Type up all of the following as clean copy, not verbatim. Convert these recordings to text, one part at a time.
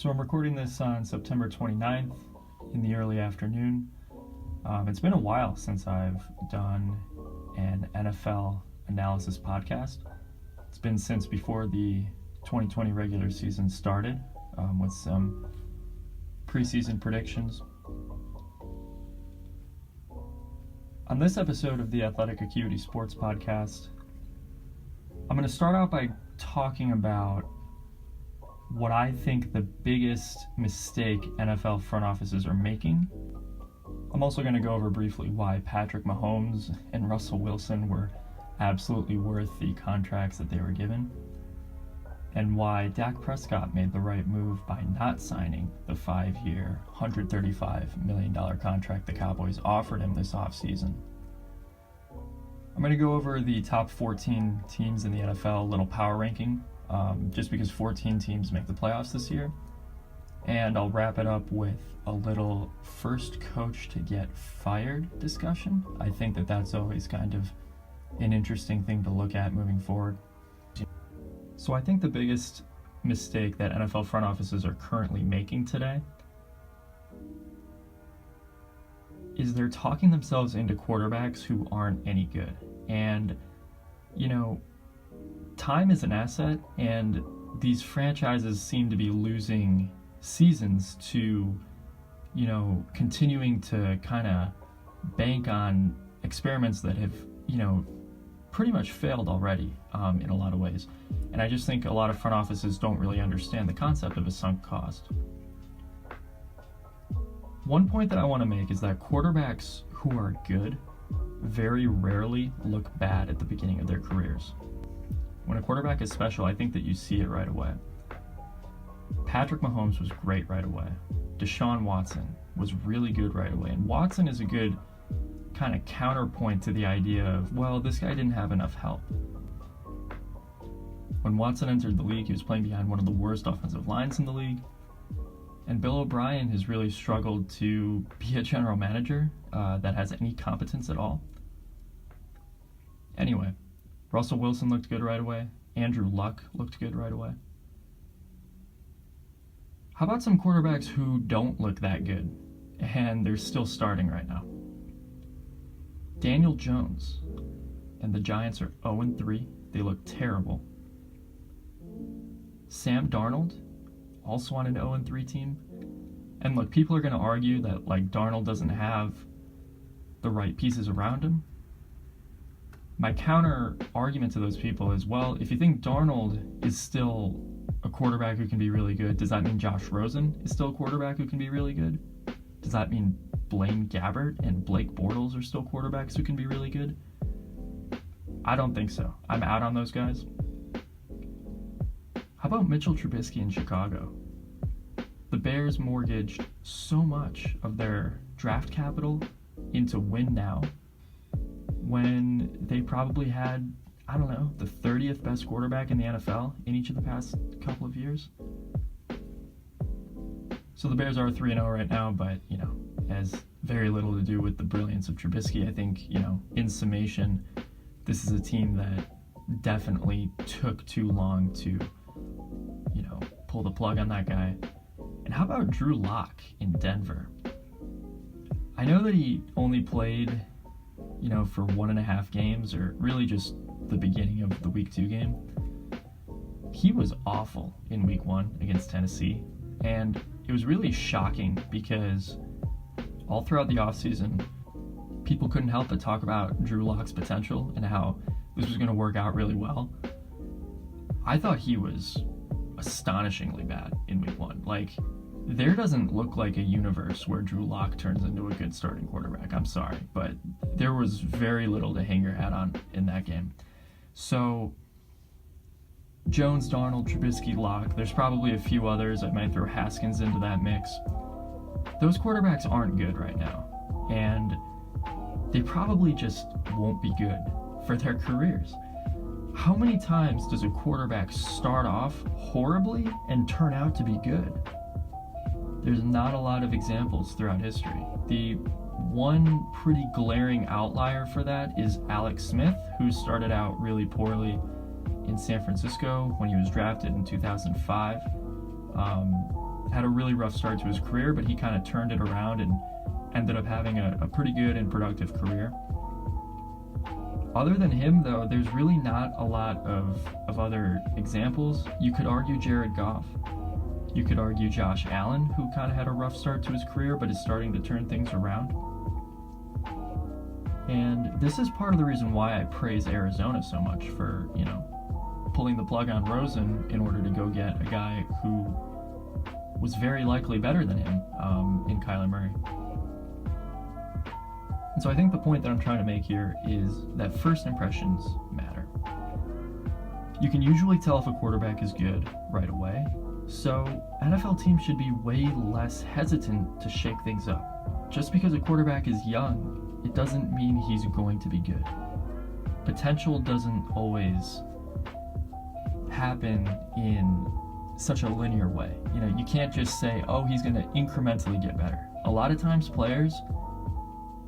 So I'm recording this on September 29th in the early afternoon. It's been a while since I've done an NFL analysis podcast. It's been since before the 2020 regular season started, with some preseason predictions. On this episode of the Athletic Acuity Sports Podcast, I'm going to start out by talking about what I think the biggest mistake NFL front offices are making. I'm also going to go over briefly why Patrick Mahomes and Russell Wilson were absolutely worth the contracts that they were given, and why Dak Prescott made the right move by not signing the 5-year, $135 million contract the Cowboys offered him this offseason. I'm going to go over the top 14 teams in the NFL, a little power ranking, just because 14 teams make the playoffs this year. And I'll wrap it up with a little first coach to get fired discussion. I think that that's always kind of an interesting thing to look at moving forward. So I think the biggest mistake that NFL front offices are currently making today is they're talking themselves into quarterbacks who aren't any good. And, time is an asset, and these franchises seem to be losing seasons to, continuing to kind of bank on experiments that have, pretty much failed already in a lot of ways. And I just think a lot of front offices don't really understand the concept of a sunk cost. One point that I want to make is that quarterbacks who are good very rarely look bad at the beginning of their careers. When a quarterback is special, I think that you see it right away. Patrick Mahomes was great right away. Deshaun Watson was really good right away. And Watson is a good kind of counterpoint to the idea of, well, this guy didn't have enough help. When Watson entered the league, he was playing behind one of the worst offensive lines in the league. And Bill O'Brien has really struggled to be a general manager that has any competence at all. Anyway, Russell Wilson looked good right away. Andrew Luck looked good right away. How about some quarterbacks who don't look that good and they're still starting right now? Daniel Jones and the Giants are 0-3. They look terrible. Sam Darnold, also on an 0-3 team. And look, people are going to argue that Darnold doesn't have the right pieces around him. My counter argument to those people is, well, if you think Darnold is still a quarterback who can be really good, does that mean Josh Rosen is still a quarterback who can be really good? Does that mean Blaine Gabbert and Blake Bortles are still quarterbacks who can be really good? I don't think so. I'm out on those guys. How about Mitchell Trubisky in Chicago? The Bears mortgaged so much of their draft capital into win now when they probably had, the 30th best quarterback in the NFL in each of the past couple of years. So the Bears are 3-0 right now, but, has very little to do with the brilliance of Trubisky. I think, in summation, this is a team that definitely took too long to, pull the plug on that guy. And how about Drew Lock in Denver? I know that he only played, for 1.5 games, or really just the beginning of the Week 2 game. He was awful in Week 1 against Tennessee, and it was really shocking because all throughout the offseason, people couldn't help but talk about Drew Lock's potential and how this was going to work out really well. I thought he was astonishingly bad in Week 1. There doesn't look like a universe where Drew Lock turns into a good starting quarterback. I'm sorry, but there was very little to hang your hat on in that game. So, Jones, Darnold, Trubisky, Lock, there's probably a few others. I might throw Haskins into that mix. Those quarterbacks aren't good right now, and they probably just won't be good for their careers. How many times does a quarterback start off horribly and turn out to be good? There's not a lot of examples throughout history. The one pretty glaring outlier for that is Alex Smith, who started out really poorly in San Francisco when he was drafted in 2005. had a really rough start to his career, but he kind of turned it around and ended up having a pretty good and productive career. Other than him, though, there's really not a lot of other examples. You could argue Jared Goff. You could argue Josh Allen, who kind of had a rough start to his career, but is starting to turn things around. And this is part of the reason why I praise Arizona so much for, pulling the plug on Rosen in order to go get a guy who was very likely better than him in Kyler Murray. And so I think the point that I'm trying to make here is that first impressions matter. You can usually tell if a quarterback is good right away, so NFL teams should be way less hesitant to shake things up. Just because a quarterback is young, it doesn't mean he's going to be good. Potential doesn't always happen in such a linear way. You can't just say, oh, he's going to incrementally get better. A lot of times players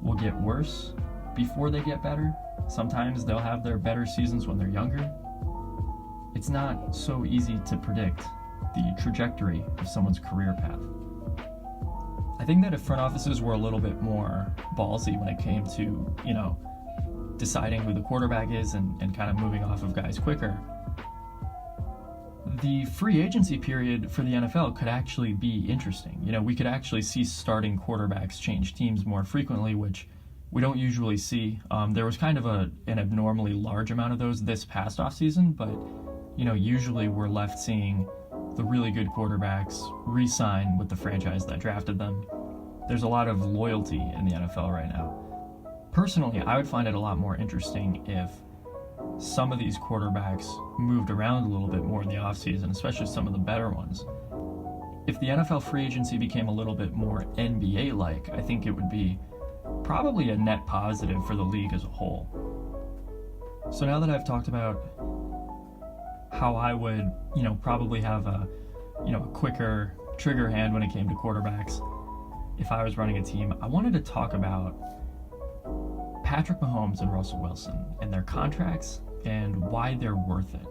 will get worse before they get better. Sometimes they'll have their better seasons when they're younger. It's not so easy to predict the trajectory of someone's career path. I think that if front offices were a little bit more ballsy when it came to, deciding who the quarterback is and kind of moving off of guys quicker, the free agency period for the NFL could actually be interesting. We could actually see starting quarterbacks change teams more frequently, which we don't usually see. There was kind of an abnormally large amount of those this past offseason, but, usually we're left seeing the really good quarterbacks re-sign with the franchise that drafted them. There's a lot of loyalty in the NFL right now. Personally, I would find it a lot more interesting if some of these quarterbacks moved around a little bit more in the offseason, especially some of the better ones. If the NFL free agency became a little bit more NBA-like, I think it would be probably a net positive for the league as a whole. So now that I've talked about how I would, probably have a quicker trigger hand when it came to quarterbacks if I was running a team, I wanted to talk about Patrick Mahomes and Russell Wilson and their contracts and why they're worth it.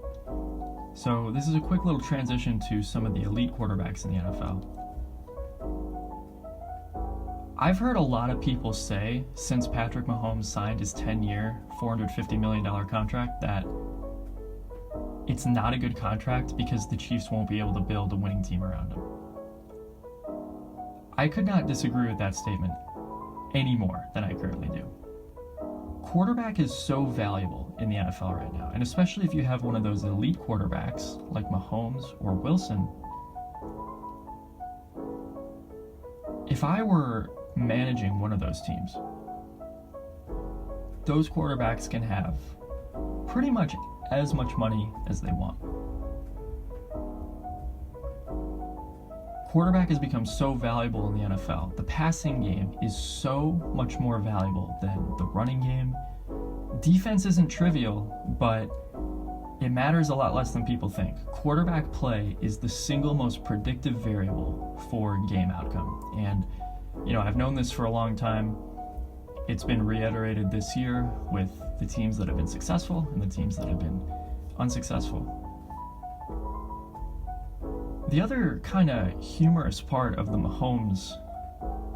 So this is a quick little transition to some of the elite quarterbacks in the NFL. I've heard a lot of people say since Patrick Mahomes signed his 10-year, $450 million contract that it's not a good contract because the Chiefs won't be able to build a winning team around him. I could not disagree with that statement any more than I currently do. Quarterback is so valuable in the NFL right now, and especially if you have one of those elite quarterbacks like Mahomes or Wilson. If I were managing one of those teams, those quarterbacks can have pretty much as much money as they want. Quarterback has become so valuable in the NFL. The passing game is so much more valuable than the running game. Defense isn't trivial, but it matters a lot less than people think. Quarterback play is the single most predictive variable for game outcome. And, I've known this for a long time. It's been reiterated this year with the teams that have been successful and the teams that have been unsuccessful. The other kind of humorous part of the Mahomes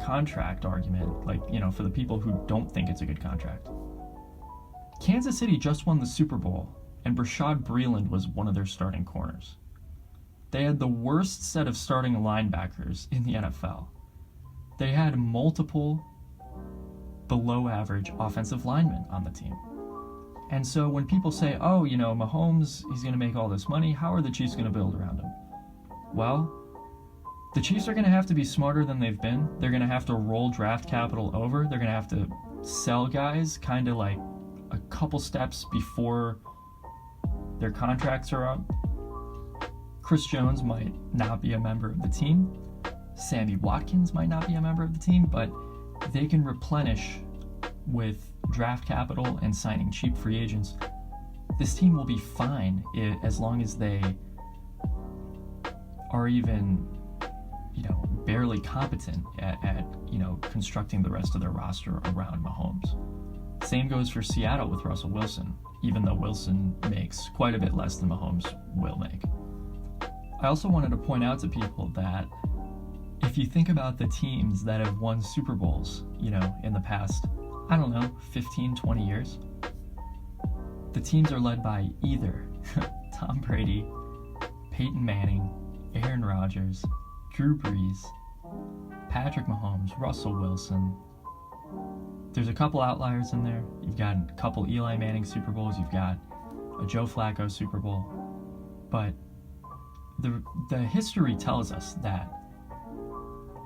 contract argument, for the people who don't think it's a good contract, Kansas City just won the Super Bowl, and Bashaud Breeland was one of their starting corners. They had the worst set of starting linebackers in the NFL. They had multiple below-average offensive linemen on the team. And so when people say, Mahomes, he's going to make all this money, how are the Chiefs going to build around him? Well, the Chiefs are going to have to be smarter than they've been. They're going to have to roll draft capital over. They're going to have to sell guys kind of like a couple steps before their contracts are up. Chris Jones might not be a member of the team. Sammy Watkins might not be a member of the team, but they can replenish with draft capital and signing cheap free agents. This team will be fine as long as they are even, barely competent at constructing the rest of their roster around Mahomes. Same goes for Seattle with Russell Wilson, even though Wilson makes quite a bit less than Mahomes will make. I also wanted to point out to people that if you think about the teams that have won Super Bowls, in the past, 15, 20 years, the teams are led by either Tom Brady, Peyton Manning, Aaron Rodgers, Drew Brees, Patrick Mahomes, Russell Wilson. There's a couple outliers in there. You've got a couple Eli Manning Super Bowls. You've got a Joe Flacco Super Bowl. But the history tells us that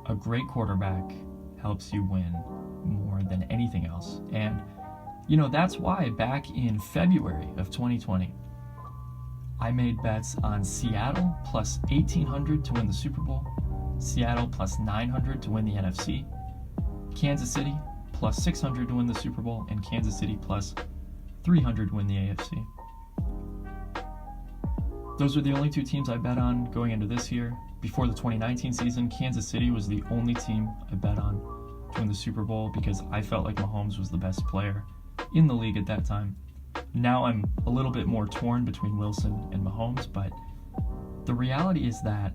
a great quarterback helps you win more than anything else. And, that's why back in February of 2020, I made bets on Seattle plus 1,800 to win the Super Bowl, Seattle plus 900 to win the NFC, Kansas City plus 600 to win the Super Bowl, and Kansas City plus 300 to win the AFC. Those are the only two teams I bet on going into this year. Before the 2019 season, Kansas City was the only team I bet on to win the Super Bowl because I felt like Mahomes was the best player in the league at that time. Now I'm a little bit more torn between Wilson and Mahomes, but the reality is that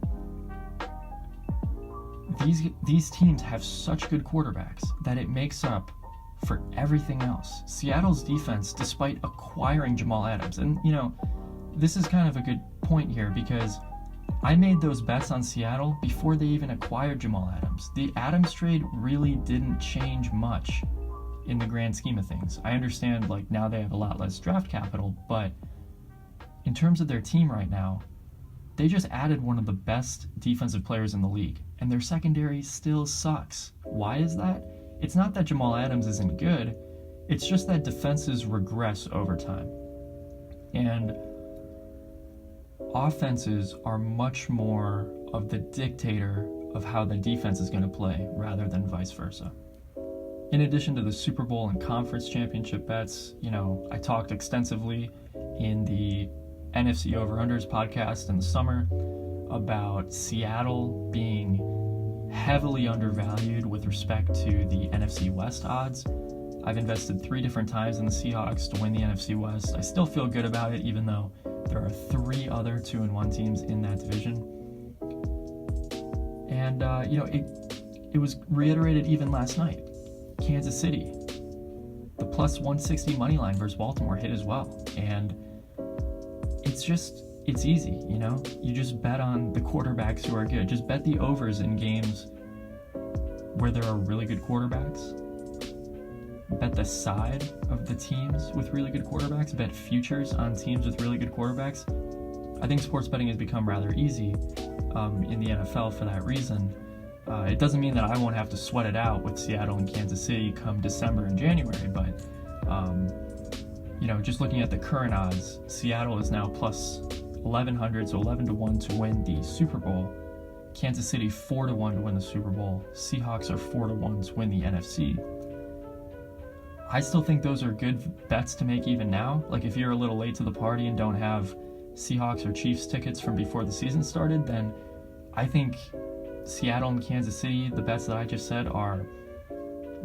these teams have such good quarterbacks that it makes up for everything else. Seattle's defense, despite acquiring Jamal Adams, and this is kind of a good point here because I made those bets on Seattle before they even acquired Jamal Adams. The Adams trade really didn't change much in the grand scheme of things. I understand now they have a lot less draft capital, but in terms of their team right now, they just added one of the best defensive players in the league, and their secondary still sucks. Why is that? It's not that Jamal Adams isn't good, it's just that defenses regress over time. And offenses are much more of the dictator of how the defense is going to play rather than vice versa. In addition to the Super Bowl and conference championship bets, I talked extensively in the NFC Over-Unders podcast in the summer about Seattle being heavily undervalued with respect to the NFC West odds. I've invested 3 different times in the Seahawks to win the NFC West. I still feel good about it, even though there are 3 other 2-1 teams in that division. And, it was reiterated even last night. Kansas City, the plus 160 money line versus Baltimore hit as well. And it's easy, You just bet on the quarterbacks who are good. Just bet the overs in games where there are really good quarterbacks. Bet the side of the teams with really good quarterbacks. Bet futures on teams with really good quarterbacks. I think sports betting has become rather easy in the NFL for that reason. It doesn't mean that I won't have to sweat it out with Seattle and Kansas City come December and January, but just looking at the current odds, Seattle is now plus 1,100, so 11-1 to win the Super Bowl. Kansas City 4-1 to win the Super Bowl. Seahawks are 4-1 to win the NFC. I still think those are good bets to make even now. If you're a little late to the party and don't have Seahawks or Chiefs tickets from before the season started, then I think Seattle and Kansas City, the bets that I just said, are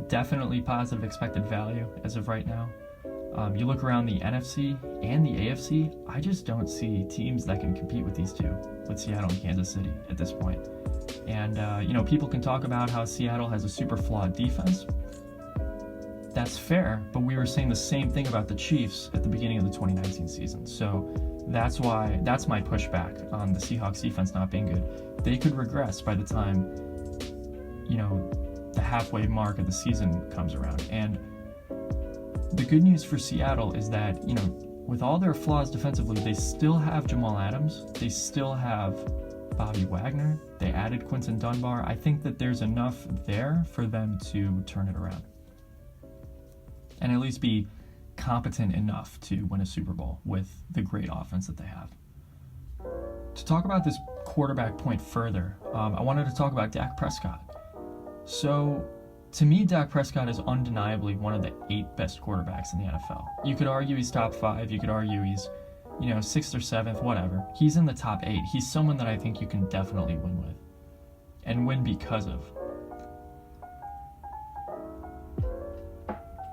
definitely positive expected value as of right now. You look around the NFC and the AFC, I just don't see teams that can compete with these two, with Seattle and Kansas City at this point. And, people can talk about how Seattle has a super flawed defense. That's fair, but we were saying the same thing about the Chiefs at the beginning of the 2019 season. So that's my pushback on the Seahawks defense not being good. They could regress by the time, the halfway mark of the season comes around. And the good news for Seattle is that, with all their flaws defensively, they still have Jamal Adams. They still have Bobby Wagner. They added Quinton Dunbar. I think that there's enough there for them to turn it around and at least be competent enough to win a Super Bowl with the great offense that they have. To talk about this quarterback point further, I wanted to talk about Dak Prescott. So, to me, Dak Prescott is undeniably one of the 8 best quarterbacks in the NFL. You could argue he's top 5, you could argue he's, 6th or 7th, whatever. He's in the top 8. He's someone that I think you can definitely win with. And win because of.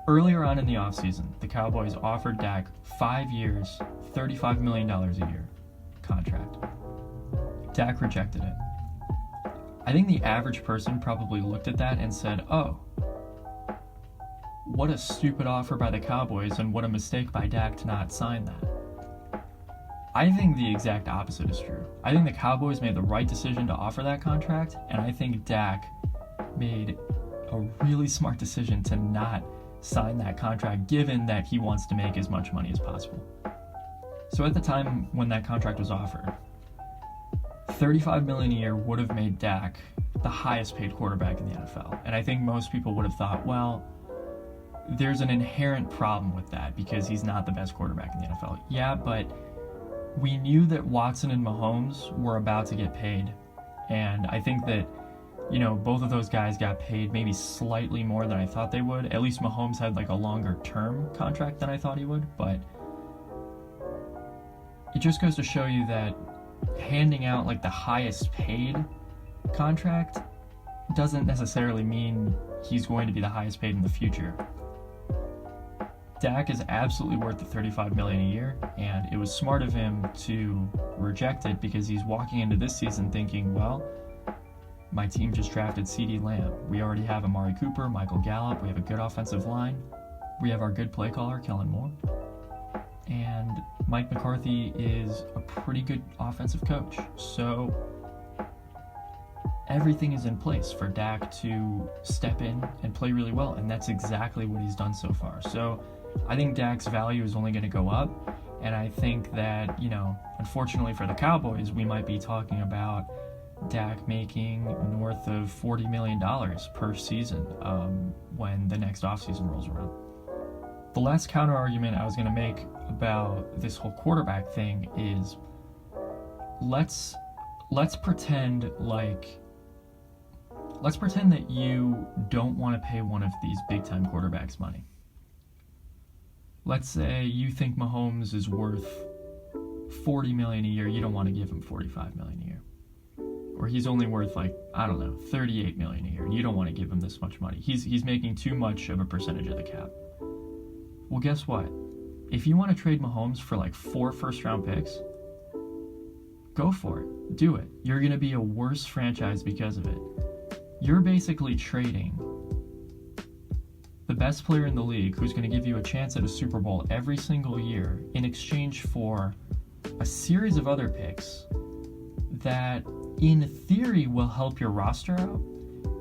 Earlier on in the offseason, the Cowboys offered Dak 5 years, $35 million a year contract. Dak rejected it. I think the average person probably looked at that and said, oh, what a stupid offer by the Cowboys and what a mistake by Dak to not sign that. I think the exact opposite is true. I think the Cowboys made the right decision to offer that contract, and I think Dak made a really smart decision to not sign that contract, given that he wants to make as much money as possible. So at the time when that contract was offered, $35 million a year would have made Dak the highest paid quarterback in the NFL. And I think most people would have thought, well, there's an inherent problem with that because he's not the best quarterback in the NFL. Yeah, but we knew that Watson and Mahomes were about to get paid. And I think that, both of those guys got paid maybe slightly more than I thought they would. At least Mahomes had like a longer term contract than I thought he would. But it just goes to show you that handing out like the highest paid contract doesn't necessarily mean he's going to be the highest paid in the future. Dak is absolutely worth the $35 million a year, and it was smart of him to reject it because he's walking into this season thinking, well, my team just drafted CeeDee Lamb. We already have Amari Cooper, Michael Gallup. We have a good offensive line. We have our good play caller, Kellen Moore. And Mike McCarthy is a pretty good offensive coach. So everything is in place for Dak to step in and play really well, and that's exactly what he's done so far. So I think Dak's value is only going to go up, and I think that, unfortunately for the Cowboys, we might be talking about Dak making north of $40 million per season when the next offseason rolls around. The last counter argument I was going to make about this whole quarterback thing is let's pretend that you don't want to pay one of these big-time quarterbacks money. Let's say you think Mahomes is worth $40 million a year. You don't want to give him $45 million a year. Or he's only worth $38 million a year. And you don't want to give him this much money. He's making too much of a percentage of the cap. Well, guess what? If you want to trade Mahomes for 4 first-round picks, go for it. Do it. You're going to be a worse franchise because of it. You're basically trading the best player in the league who's going to give you a chance at a Super Bowl every single year in exchange for a series of other picks that, in theory, will help your roster out,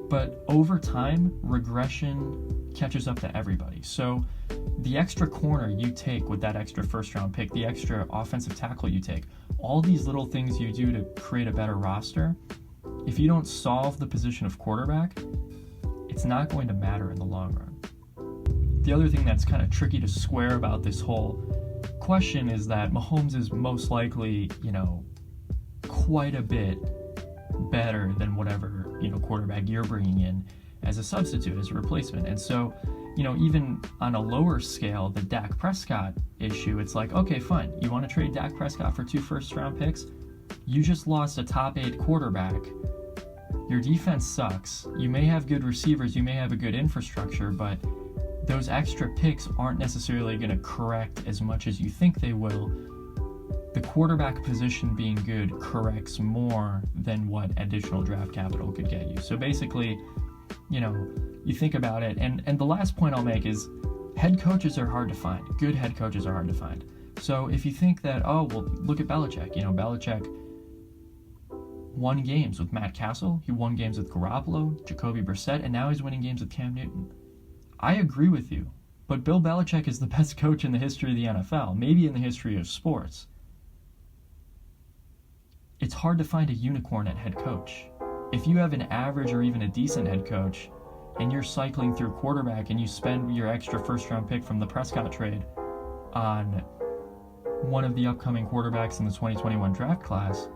but over time, regression catches up to everybody. So the extra corner you take with that extra first-round pick, the extra offensive tackle you take, all these little things you do to create a better roster, if you don't solve the position of quarterback, it's not going to matter in the long run. The other thing that's kind of tricky to square about this whole question is that Mahomes is most likely, quite a bit better than whatever, quarterback you're bringing in as a substitute, as a replacement. And so, even on a lower scale, the Dak Prescott issue, it's like, okay, fine. You want to trade Dak Prescott for 2 first-round picks? You just lost a top 8 quarterback. Your defense sucks. You may have good receivers. You may have a good infrastructure, but those extra picks aren't necessarily going to correct as much as you think they will. The quarterback position being good corrects more than what additional draft capital could get you. So basically, you think about it, and the last point I'll make is head coaches are hard to find. Good head coaches are hard to find. So if you think that, look at Belichick. Belichick won games with Matt Castle. He won games with Garoppolo, Jacoby Brissett, and now he's winning games with Cam Newton. I agree with you, but Bill Belichick is the best coach in the history of the NFL, maybe in the history of sports. It's hard to find a unicorn at head coach. If you have an average or even a decent head coach, and you're cycling through quarterback and you spend your extra first-round pick from the Prescott trade on one of the upcoming quarterbacks in the 2021 draft class,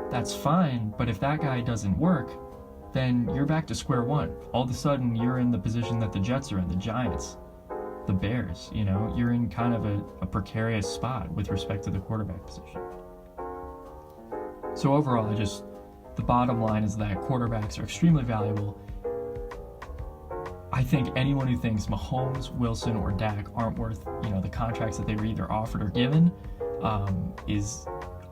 that's fine, but if that guy doesn't work, then you're back to square one. All of a sudden, you're in the position that the Jets are in, the Giants, the Bears, you're in kind of a precarious spot with respect to the quarterback position. So overall, the bottom line is that quarterbacks are extremely valuable. I think anyone who thinks Mahomes, Wilson, or Dak aren't worth, the contracts that they were either offered or given, is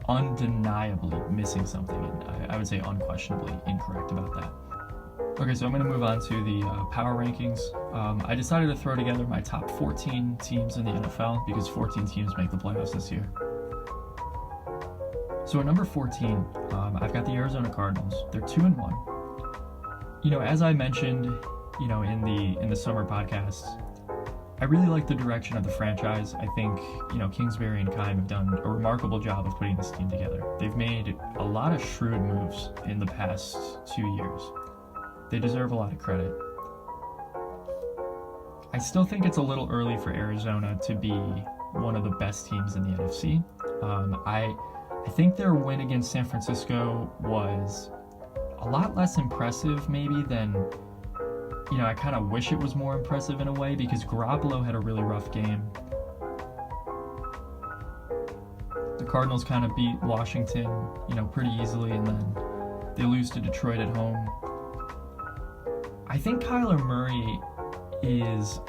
undeniably missing something, and I would say unquestionably incorrect about that. Okay, so I'm going to move on to the power rankings. I decided to throw together my top 14 teams in the NFL because 14 teams make the playoffs this year. So at number 14, I've got the Arizona Cardinals. They're 2-1. You know, as I mentioned, you know, in the summer podcast, I really like the direction of the franchise. I think, you know, Kingsbury and Keim have done a remarkable job of putting this team together. They've made a lot of shrewd moves in the past 2 years. They deserve a lot of credit. I still think it's a little early for Arizona to be one of the best teams in the NFC. I think their win against San Francisco was a lot less impressive maybe than, you know, I kind of wish it was more impressive in a way because Garoppolo had a really rough game. The Cardinals kind of beat Washington, you know, pretty easily, and then they lose to Detroit at home. I think Kyler Murray is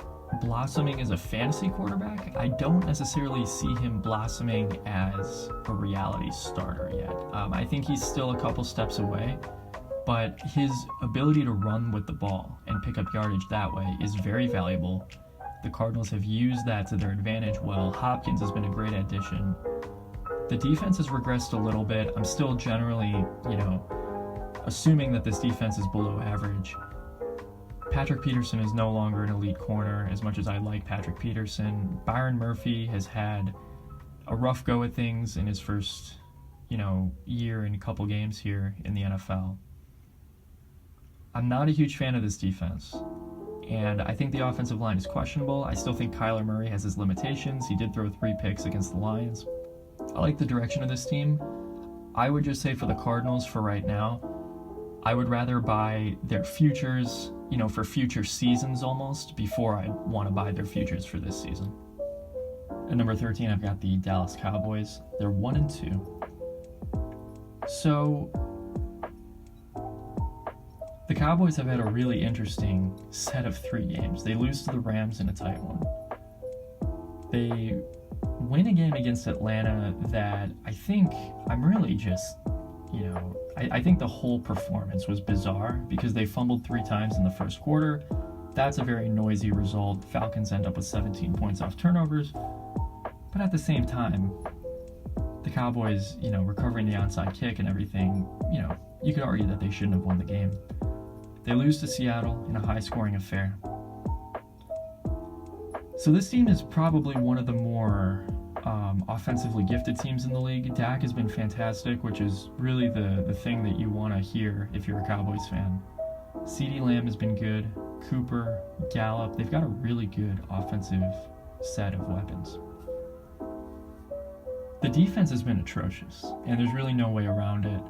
blossoming as a fantasy quarterback. I don't necessarily see him blossoming as a reality starter yet. I think he's still a couple steps away, but his ability to run with the ball and pick up yardage that way is very valuable. The Cardinals have used that to their advantage well. Hopkins has been a great addition. The defense has regressed a little bit. I'm still generally, you know, assuming that this defense is below average. Patrick Peterson is no longer an elite corner as much as I like Patrick Peterson. Byron Murphy has had a rough go at things in his first, you know, year and a couple games here in the NFL. I'm not a huge fan of this defense, and I think the offensive line is questionable. I still think Kyler Murray has his limitations. He did throw 3 picks against the Lions. I like the direction of this team. I would just say for the Cardinals for right now, I would rather buy their futures, you know, for future seasons almost, before I want to buy their futures for this season. At number 13, I've got the Dallas Cowboys. They're 1-2. So, the Cowboys have had a really interesting set of 3 games. They lose to the Rams in a tight one. They win a game against Atlanta that I think I'm really just, you know, I think the whole performance was bizarre because they fumbled 3 times in the first quarter. That's a very noisy result. Falcons end up with 17 points off turnovers. But at the same time, the Cowboys, you know, recovering the onside kick and everything, you know, you could argue that they shouldn't have won the game. They lose to Seattle in a high-scoring affair. So this team is probably one of the more offensively gifted teams in the league. Dak has been fantastic, which is really the thing that you want to hear if you're a Cowboys fan. CeeDee Lamb has been good. Cooper, Gallup, they've got a really good offensive set of weapons. The defense has been atrocious, and there's really no way around it.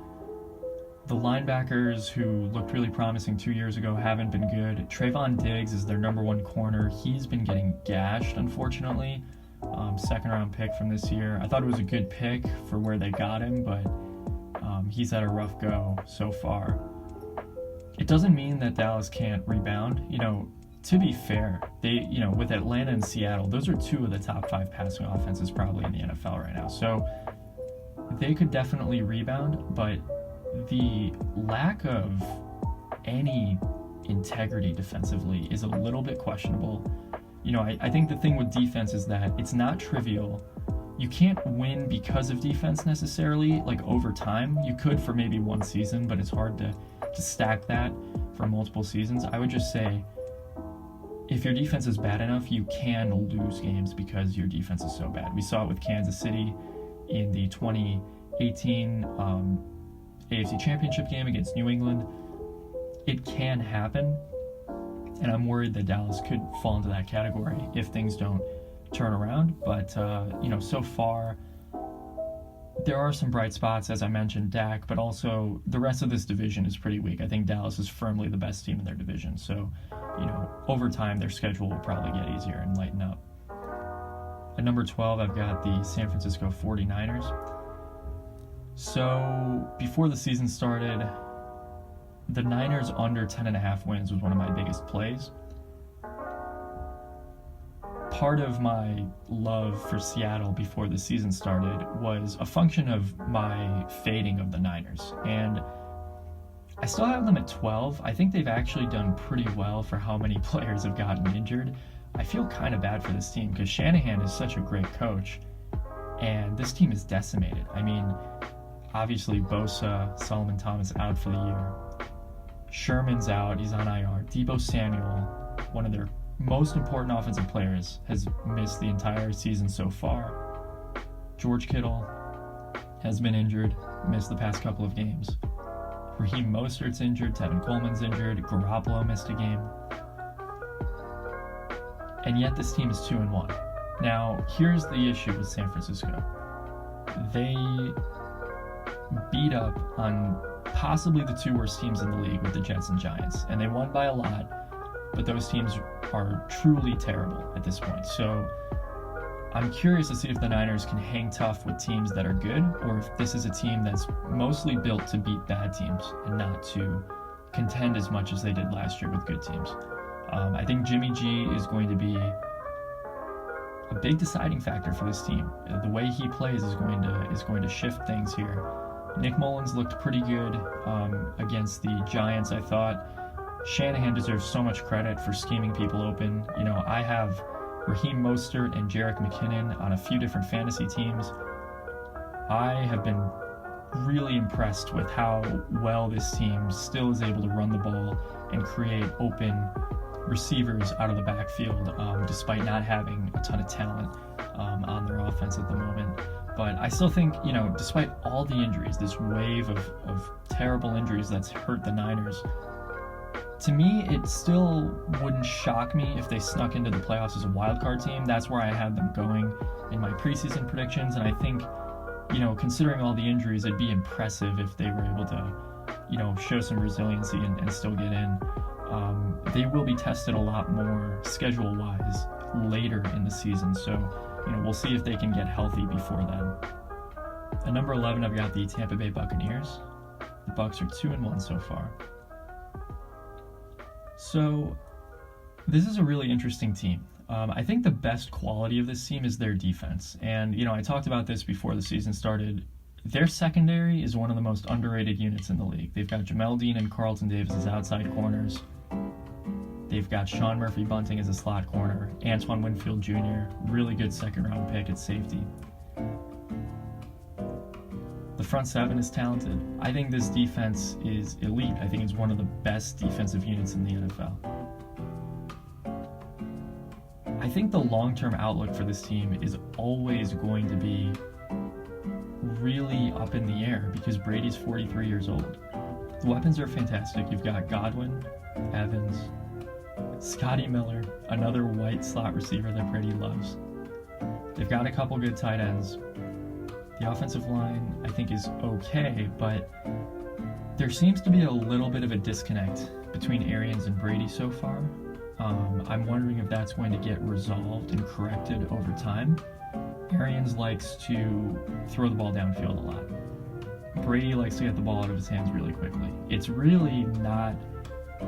The linebackers who looked really promising 2 years ago haven't been good. Trayvon Diggs is their number 1 corner. He's been getting gashed, unfortunately. Second-round pick from this year. I thought it was a good pick for where they got him, but he's had a rough go so far. It doesn't mean that Dallas can't rebound. You know, to be fair, they, you know, with Atlanta and Seattle, those are 2 of the top 5 passing offenses probably in the NFL right now. So they could definitely rebound, but the lack of any integrity defensively is a little bit questionable. You know, I think the thing with defense is that it's not trivial. You can't win because of defense necessarily, like over time. You could for maybe 1 season, but it's hard to stack that for multiple seasons. I would just say, if your defense is bad enough, you can lose games because your defense is so bad. We saw it with Kansas City in the 2018 AFC Championship game against New England. It can happen, and I'm worried that Dallas could fall into that category if things don't turn around. But, you know, so far, there are some bright spots, as I mentioned, Dak, but also the rest of this division is pretty weak. I think Dallas is firmly the best team in their division. So, you know, over time, their schedule will probably get easier and lighten up. At number 12, I've got the San Francisco 49ers. So, before the season started, the Niners under 10.5 wins was one of my biggest plays. part of my love for Seattle before the season started was a function of my fading of the Niners. And I still have them at 12. I think they've actually done pretty well for how many players have gotten injured. I feel kind of bad for this team because Shanahan is such a great coach, and this team is decimated. I mean, obviously Bosa, Solomon Thomas out for the year. Sherman's out, he's on IR. Deebo Samuel, one of their most important offensive players, has missed the entire season so far. George Kittle has been injured, missed the past couple of games. Raheem Mostert's injured, Tevin Coleman's injured, Garoppolo missed a game. And yet this team is 2-1. Now, here's the issue with San Francisco. They beat up on possibly the two worst teams in the league with the Jets and Giants, and they won by a lot, but those teams are truly terrible at this point. So I'm curious to see if the Niners can hang tough with teams that are good, or if this is a team that's mostly built to beat bad teams and not to contend as much as they did last year with good teams. I think Jimmy G is going to be a big deciding factor for this team. The way he plays is going to shift things here. Nick Mullins looked pretty good against the Giants, I thought. Shanahan deserves so much credit for scheming people open. You know, I have Raheem Mostert and Jerick McKinnon on a few different fantasy teams. I have been really impressed with how well this team still is able to run the ball and create open receivers out of the backfield, despite not having a ton of talent on their offense at the moment. But I still think, you know, despite all the injuries, this wave of terrible injuries that's hurt the Niners, to me, it still wouldn't shock me if they snuck into the playoffs as a wild card team. That's where I had them going in my preseason predictions, and I think, you know, considering all the injuries, it'd be impressive if they were able to, you know, show some resiliency and still get in. They will be tested a lot more schedule-wise later in the season, so, you know, we'll see if they can get healthy before then. At number 11, I've got the Tampa Bay Buccaneers. The Bucs are 2-1 so far. So, this is a really interesting team. I think the best quality of this team is their defense. And, you know, I talked about this before the season started. Their secondary is one of the most underrated units in the league. They've got Jamel Dean and Carlton Davis as outside corners. They've got Sean Murphy-Bunting as a slot corner. Antoine Winfield Jr., really good second-round pick at safety. The front seven is talented. I think this defense is elite. I think it's one of the best defensive units in the NFL. I think the long-term outlook for this team is always going to be really up in the air because Brady's 43 years old. The weapons are fantastic. You've got Godwin, Evans, Scotty Miller, another white slot receiver that Brady loves. They've got a couple good tight ends. The offensive line, I think, is okay, but there seems to be a little bit of a disconnect between Arians and Brady so far. I'm wondering if that's going to get resolved and corrected over time. Arians likes to throw the ball downfield a lot. Brady likes to get the ball out of his hands really quickly. It's really not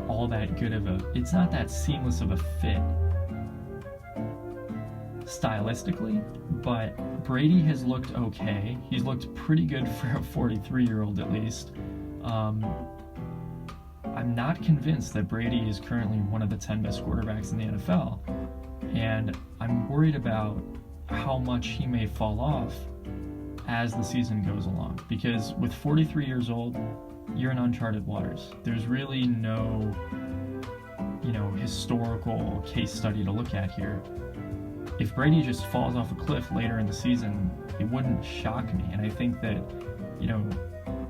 all that good of it's not that seamless of a fit stylistically, but Brady has looked okay. He's looked pretty good for a 43-year-old at least. I'm not convinced that Brady is currently one of the 10 best quarterbacks in the NFL, and I'm worried about how much he may fall off as the season goes along, because with 43 years old, you're in uncharted waters. There's really no, you know, historical case study to look at here. If Brady just falls off a cliff later in the season, it wouldn't shock me. And I think that, you know,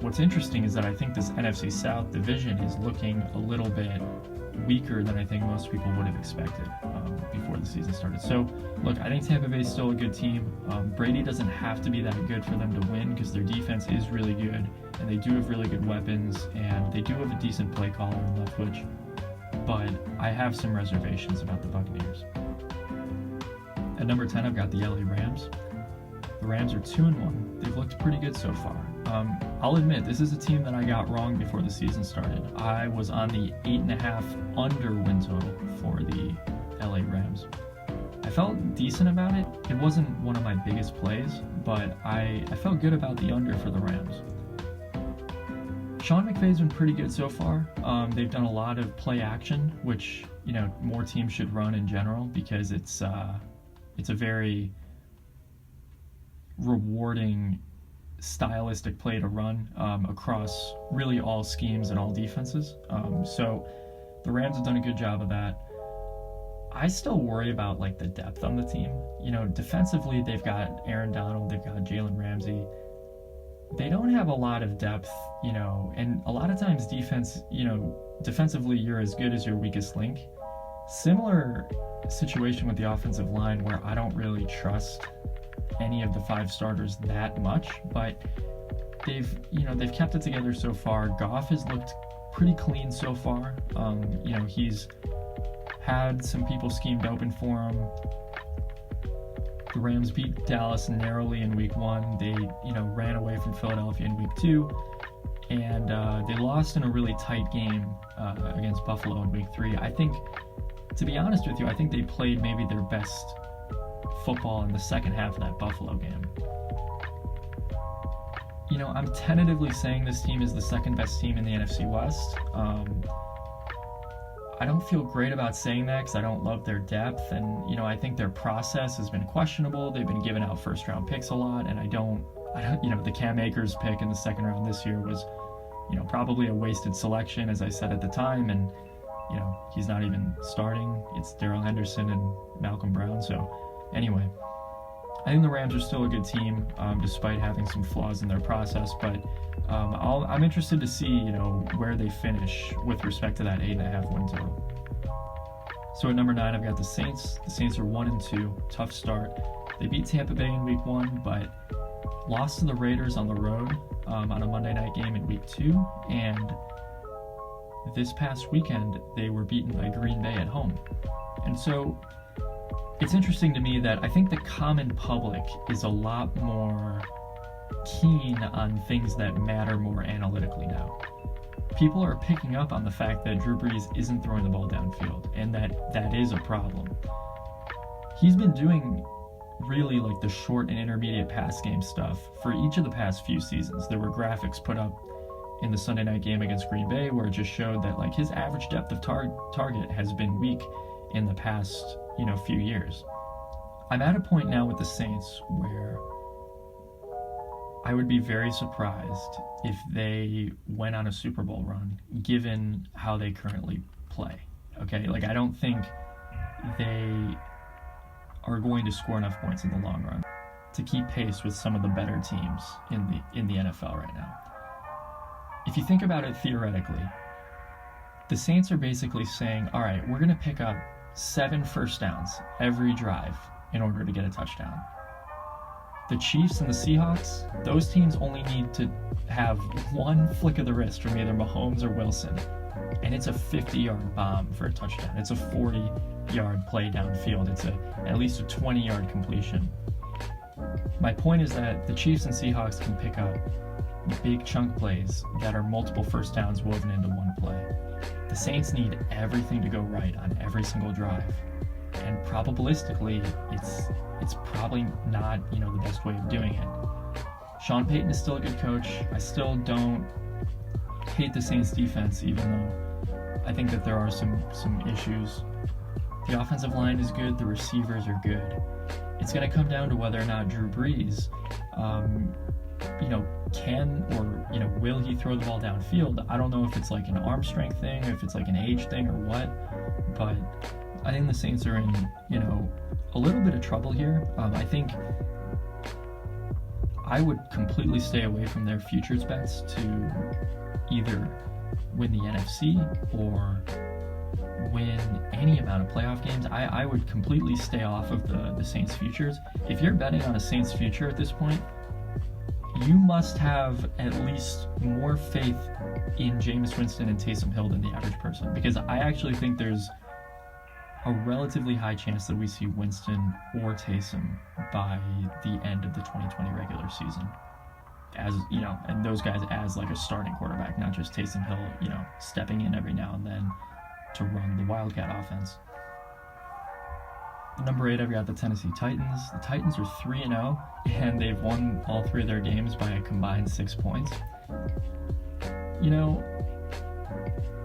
what's interesting is that I think this NFC South division is looking a little bit weaker than I think most people would have expected before the season started. So, look, I think Tampa Bay is still a good team. Brady doesn't have to be that good for them to win because their defense is really good, and they do have really good weapons, and they do have a decent play caller in Leftwich. But I have some reservations about the Buccaneers. At number 10, I've got the LA Rams. The Rams are 2-1. They've looked pretty good so far. I'll admit, this is a team that I got wrong before the season started. I was on the 8.5 under win total for the LA Rams. I felt decent about it. It wasn't one of my biggest plays, but I felt good about the under for the Rams. Sean McVay's been pretty good so far. They've done a lot of play action, which, you know, more teams should run in general, because it's a very rewarding stylistic play to run across really all schemes and all defenses. So the Rams have done a good job of that. I still worry about like the depth on the team. You know, defensively they've got Aaron Donald, they've got Jalen Ramsey. They don't have a lot of depth, you know, and a lot of times defense, you know, defensively you're as good as your weakest link. Similar situation with the offensive line, where I don't really trust any of the 5 starters that much, but they've kept it together so far. Goff has looked pretty clean so far. You know, he's had some people schemed open for him. The Rams beat Dallas narrowly in week 1. They, you know, ran away from Philadelphia in week 2. And they lost in a really tight game against Buffalo in week 3. I think, to be honest with you, I think they played maybe their best football in the second half of that Buffalo game. You know, I'm tentatively saying this team is the second best team in the NFC West. I don't feel great about saying that because I don't love their depth, and, you know, I think their process has been questionable. They've been giving out first round picks a lot, and I don't, you know, the Cam Akers pick in the second round this year was, you know, probably a wasted selection, as I said at the time, and, you know, he's not even starting. It's Darrell Henderson and Malcolm Brown. So anyway, I think the Rams are still a good team, despite having some flaws in their process, but I'm interested to see, you know, where they finish with respect to that 8.5 win total. So at number 9, I've got the Saints. The Saints are 1-2, tough start. They beat Tampa Bay in week 1, but lost to the Raiders on the road on a Monday night game in week 2, and this past weekend they were beaten by Green Bay at home. And so it's interesting to me that I think the common public is a lot more keen on things that matter more analytically now. People are picking up on the fact that Drew Brees isn't throwing the ball downfield, and that is a problem. He's been doing really like the short and intermediate pass game stuff for each of the past few seasons. There were graphics put up in the Sunday night game against Green Bay where it just showed that like his average depth of target has been weak in the past, you know, few years. I'm at a point now with the Saints where I would be very surprised if they went on a Super Bowl run, given how they currently play. Okay, like I don't think they are going to score enough points in the long run to keep pace with some of the better teams in the NFL right now. If you think about it theoretically, the Saints are basically saying, all right, we're going to pick up 7 first downs every drive in order to get a touchdown. The Chiefs and the Seahawks, those teams only need to have one flick of the wrist from either Mahomes or Wilson, and it's a 50-yard bomb for a touchdown. It's a 40-yard play downfield. It's at least a 20-yard completion. My point is that the Chiefs and Seahawks can pick up big chunk plays that are multiple first downs woven into one play. The Saints need everything to go right on every single drive. And probabilistically, it's probably not, you know, the best way of doing it. Sean Payton is still a good coach. I still don't hate the Saints defense, even though I think that there are some issues. The offensive line is good. The receivers are good. It's going to come down to whether or not Drew Brees, you know, can or, you know, will he throw the ball downfield? I don't know if it's like an arm strength thing, or if it's like an age thing or what, but I think the Saints are in, you know, a little bit of trouble here. I think I would completely stay away from their futures bets to either win the NFC or win any amount of playoff games. I would completely stay off of the Saints futures. If you're betting on a Saints future at this point, you must have at least more faith in Jameis Winston and Taysom Hill than the average person, because I actually think there's a relatively high chance that we see Winston or Taysom by the end of the 2020 regular season. As, you know, and those guys as like a starting quarterback, not just Taysom Hill, you know, stepping in every now and then to run the Wildcat offense. At number 8, I've got the Tennessee Titans. The Titans are 3-0, and they've won all 3 of their games by a combined 6 points. You know,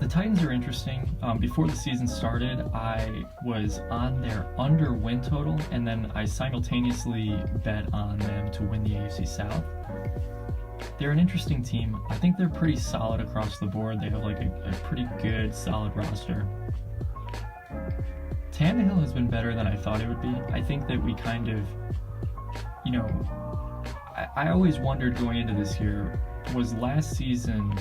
the Titans are interesting. Before the season started, I was on their under win total, and then I simultaneously bet on them to win the AFC South. They're an interesting team. I think they're pretty solid across the board. They have like a pretty good, solid roster. Tannehill has been better than I thought it would be. I think that we kind of, you know, I always wondered going into this year, was last season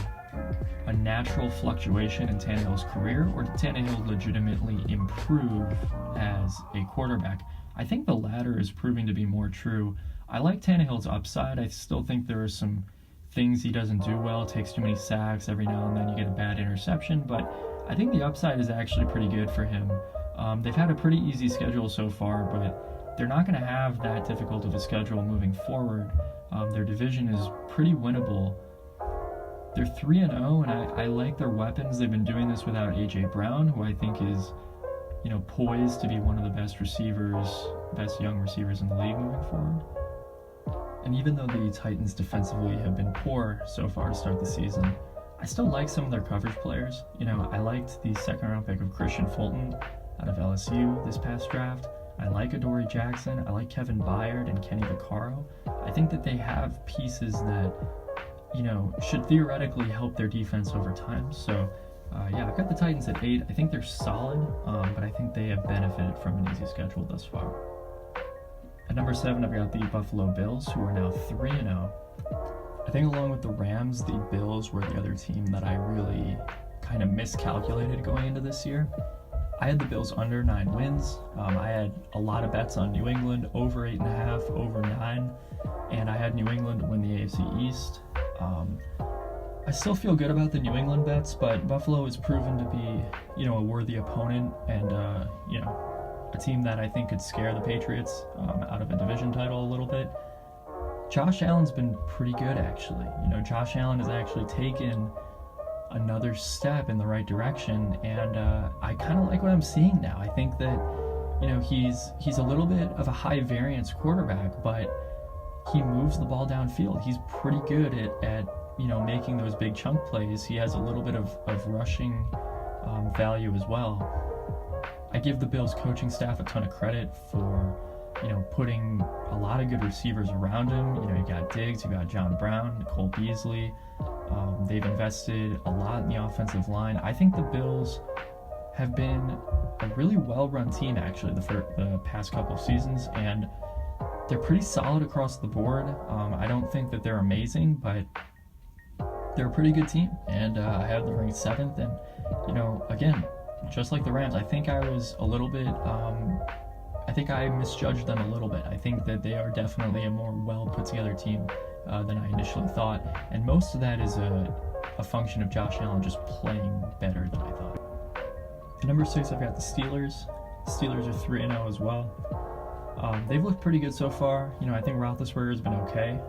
a natural fluctuation in Tannehill's career, or did Tannehill legitimately improve as a quarterback? I think the latter is proving to be more true. I like Tannehill's upside. I still think there are some things he doesn't do well, takes too many sacks, every now and then you get a bad interception, but I think the upside is actually pretty good for him. They've had a pretty easy schedule so far, but they're not going to have that difficult of a schedule moving forward. Their division is pretty winnable. They're 3-0, and I like their weapons. They've been doing this without A.J. Brown, who I think is, you know, poised to be one of the best young receivers in the league moving forward. And even though the Titans defensively have been poor so far to start the season, I still like some of their coverage players. You know, I liked the second-round pick of Christian Fulton out of LSU this past draft. I like Adoree Jackson. I like Kevin Byard and Kenny Vaccaro. I think that they have pieces that, you know, should theoretically help their defense over time. So, yeah, I've got the Titans at 8. I think they're solid, but I think they have benefited from an easy schedule thus far. At number 7, I've got the Buffalo Bills, who are now 3-0. I think along with the Rams, the Bills were the other team that I really kind of miscalculated going into this year. I had the Bills under 9 wins. I had a lot of bets on New England, over 8.5, over 9, and I had New England to win the AFC East. I still feel good about the New England bets, but Buffalo has proven to be, you know, a worthy opponent and, you know, a team that I think could scare the Patriots out of a division title a little bit. Josh Allen's been pretty good, actually. You know, Josh Allen has actually taken another step in the right direction, and I kind of like what I'm seeing now. I think that, you know, he's a little bit of a high variance quarterback, but he moves the ball downfield. He's pretty good at you know, making those big chunk plays. He has a little bit of rushing value as well. I give the Bills coaching staff a ton of credit for, you know, putting a lot of good receivers around him. You know, you got Diggs, you got John Brown, Cole Beasley. They've invested a lot in the offensive line. I think the Bills have been a really well-run team, actually, the past couple of seasons, and they're pretty solid across the board. I don't think that they're amazing, but they're a pretty good team, and I have them ranked 7th, and, you know, again, just like the Rams, I think I was a little bit, I think I misjudged them a little bit. I think that they are definitely a more well-put-together team than I initially thought, and most of that is a function of Josh Allen just playing better than I thought. At number 6, I've got the Steelers. The Steelers are 3-0 as well. They've looked pretty good so far. You know, I think Roethlisberger's been okay.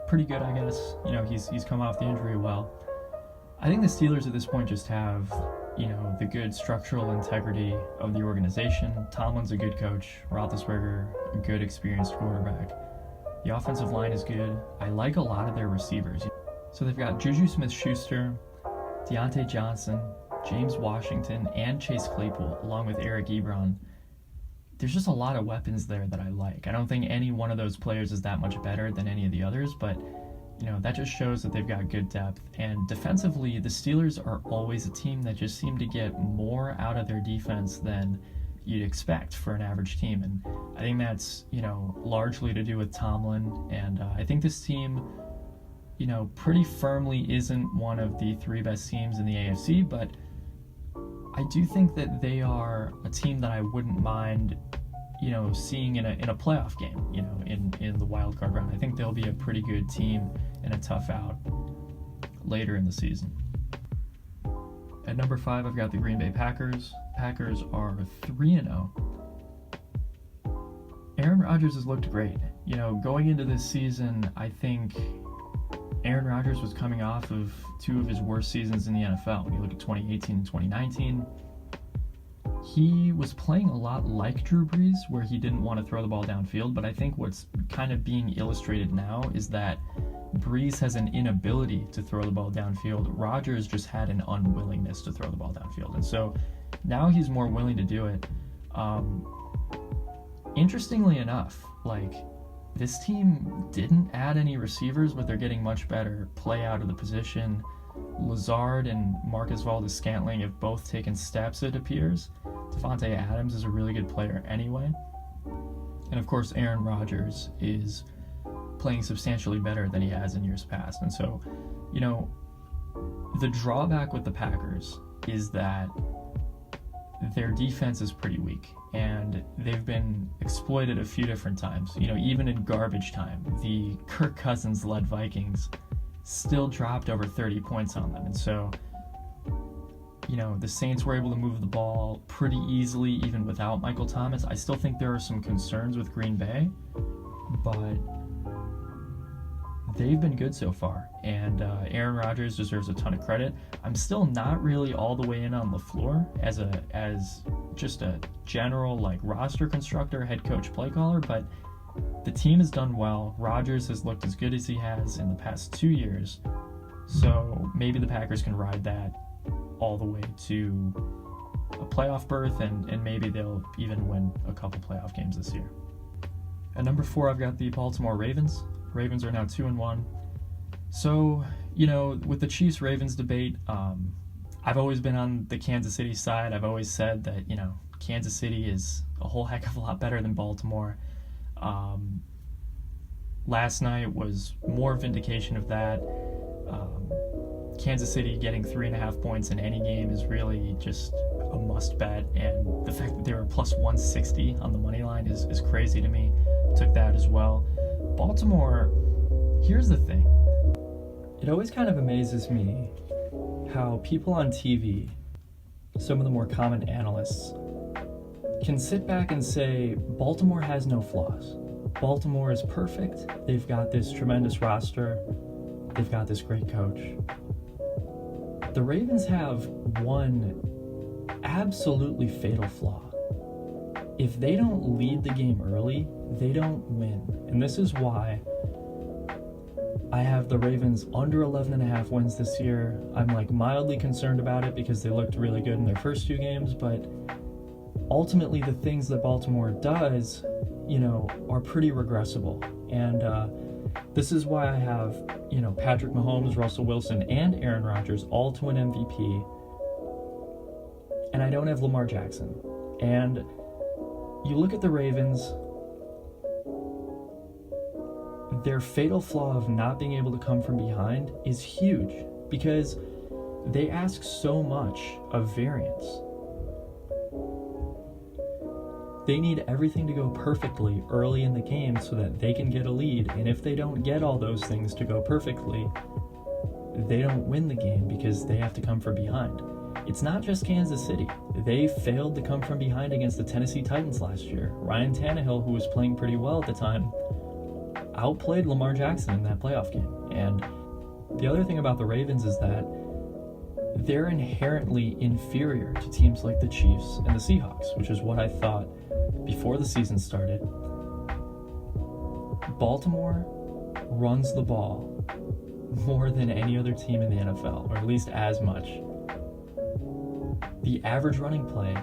Pretty good, I guess. You know, he's come off the injury well. I think the Steelers at this point just have, you know, the good structural integrity of the organization. Tomlin's a good coach. Roethlisberger, a good experienced quarterback. The offensive line is good. I like a lot of their receivers. So they've got Juju Smith-Schuster, Deontay Johnson, James Washington, and Chase Claypool, along with Eric Ebron. There's just a lot of weapons there that I like. I don't think any one of those players is that much better than any of the others, but, you know, that just shows that they've got good depth. And defensively, the Steelers are always a team that just seem to get more out of their defense than you'd expect for an average team. And I think that's, you know, largely to do with Tomlin. And I think this team, you know, pretty firmly isn't one of the 3 best teams in the AFC, but I do think that they are a team that I wouldn't mind, you know, seeing in a playoff game, you know, in the wild card round. I think they'll be a pretty good team in a tough out later in the season. At number 5, I've got the Green Bay Packers. Packers are 3-0. Aaron Rodgers has looked great. You know, going into this season, I think Aaron Rodgers was coming off of 2 of his worst seasons in the NFL. When you look at 2018 and 2019, he was playing a lot like Drew Brees, where he didn't want to throw the ball downfield, but I think what's kind of being illustrated now is that Brees has an inability to throw the ball downfield. Rodgers just had an unwillingness to throw the ball downfield, and so now he's more willing to do it. Interestingly enough, like, this team didn't add any receivers, but they're getting much better play out of the position. Lazard and Marcus Valdes-Scantling have both taken steps, it appears. Devontae Adams is a really good player anyway. And of course, Aaron Rodgers is playing substantially better than he has in years past. And so, you know, the drawback with the Packers is that their defense is pretty weak, and they've been exploited a few different times. You know, even in garbage time, the Kirk Cousins-led Vikings still dropped over 30 points on them. And so, you know, the Saints were able to move the ball pretty easily even without Michael Thomas. I still think there are some concerns with Green Bay, but they've been good so far, and Aaron Rodgers deserves a ton of credit. I'm still not really all the way in on LaFleur as just a general, like, roster constructor, head coach, play caller, but the team has done well. Rodgers has looked as good as he has in the past 2 years, so maybe the Packers can ride that all the way to a playoff berth, and maybe they'll even win a couple playoff games this year. At number 4, I've got the Baltimore Ravens. Ravens are now 2-1. So, you know, with the Chiefs-Ravens debate, I've always been on the Kansas City side. I've always said that, you know, Kansas City is a whole heck of a lot better than Baltimore. Last night was more vindication of that. Kansas City getting 3.5 points in any game is really just a must bet, and the fact that they were plus 160 on the money line is crazy to me. Took that as well. Baltimore, here's the thing. It always kind of amazes me how people on TV, some of the more common analysts, can sit back and say Baltimore has no flaws. Baltimore is perfect. They've got this tremendous roster. They've got this great coach. The Ravens have one absolutely fatal flaw. If they don't lead the game early, they don't win. And this is why I have the Ravens under 11.5 wins this year. I'm like mildly concerned about it because they looked really good in their first 2 games, but ultimately the things that Baltimore does, you know, are pretty regressible. And this is why I have, you know, Patrick Mahomes, Russell Wilson, and Aaron Rodgers all to win MVP. And I don't have Lamar Jackson. And you look at the Ravens, their fatal flaw of not being able to come from behind is huge because they ask so much of variance. They need everything to go perfectly early in the game so that they can get a lead, and if they don't get all those things to go perfectly, they don't win the game because they have to come from behind. It's not just Kansas City. They failed to come from behind against the Tennessee Titans last year. Ryan Tannehill, who was playing pretty well at the time, outplayed Lamar Jackson in that playoff game. And the other thing about the Ravens is that they're inherently inferior to teams like the Chiefs and the Seahawks, which is what I thought before the season started. Baltimore runs the ball more than any other team in the NFL, or at least as much. The average running play,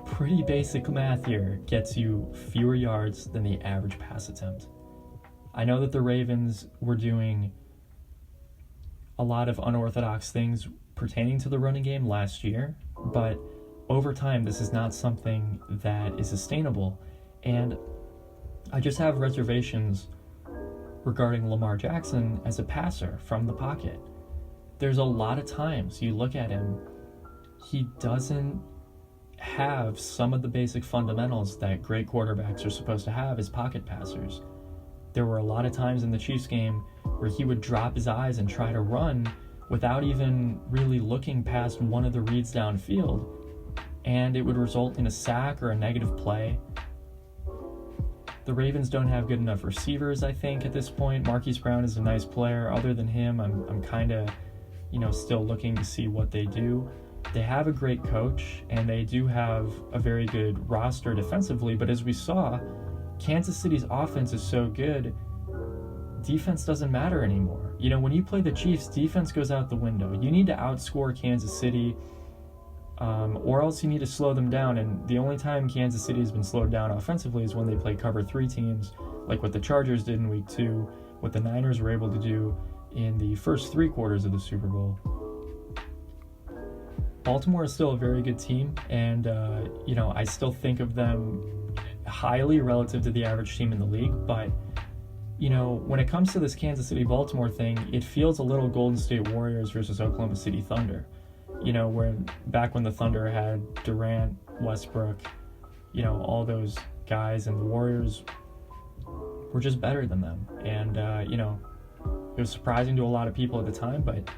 pretty basic math here, gets you fewer yards than the average pass attempt. I know that the Ravens were doing a lot of unorthodox things pertaining to the running game last year, but over time this is not something that is sustainable, and I just have reservations regarding Lamar Jackson as a passer from the pocket. There's a lot of times you look at him, he doesn't have some of the basic fundamentals that great quarterbacks are supposed to have as pocket passers. There were a lot of times in the Chiefs game where he would drop his eyes and try to run without even really looking past one of the reads downfield, and it would result in a sack or a negative play. The Ravens don't have good enough receivers, I think, at this point. Marquise Brown is a nice player. Other than him, I'm kind of, still looking to see what they do. they have a great coach, and they do have a very good roster defensively, but as we saw, Kansas City's offense is so good, defense doesn't matter anymore. You know, when you play the Chiefs, defense goes out the window. You need to outscore Kansas City, or else you need to slow them down, and the only time Kansas City has been slowed down offensively is when they play cover 3 teams, like what the Chargers did in week 2, what the Niners were able to do in the first 3 quarters of the Super Bowl. Baltimore is still a very good team, and I still think of them highly relative to the average team in the league, but when it comes to this Kansas City-Baltimore thing, it feels a little Golden State Warriors versus Oklahoma City Thunder. Back when the Thunder had Durant, Westbrook, all those guys, and the Warriors were just better than them. And, it was surprising to a lot of people at the time, but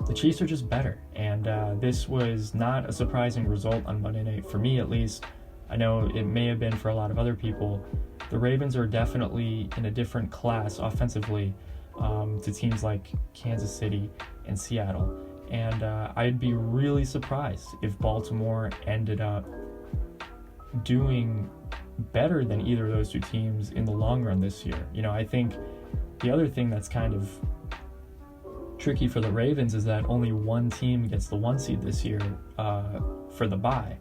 the Chiefs are just better. And this was not a surprising result on Monday night, for me at least. I know it may have been for a lot of other people. The Ravens are definitely in a different class offensively to teams like Kansas City and Seattle. And I'd be really surprised if Baltimore ended up doing better than either of those two teams in the long run this year. I think the other thing that's kind of tricky for the Ravens is that only one team gets the 1 seed this year for the bye.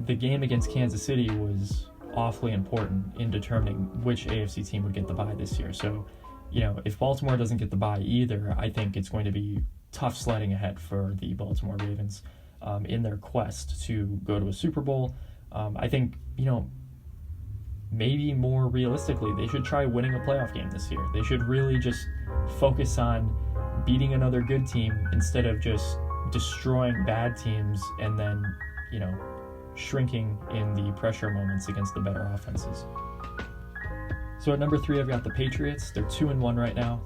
The game against Kansas City was awfully important in determining which AFC team would get the bye this year. So, if Baltimore doesn't get the bye either, I think it's going to be tough sledding ahead for the Baltimore Ravens in their quest to go to a Super Bowl. I think, maybe more realistically, they should try winning a playoff game this year. They should really just focus on beating another good team instead of just destroying bad teams and then, shrinking in the pressure moments against the better offenses. So at number 3, I've got the Patriots. They're 2-1 right now.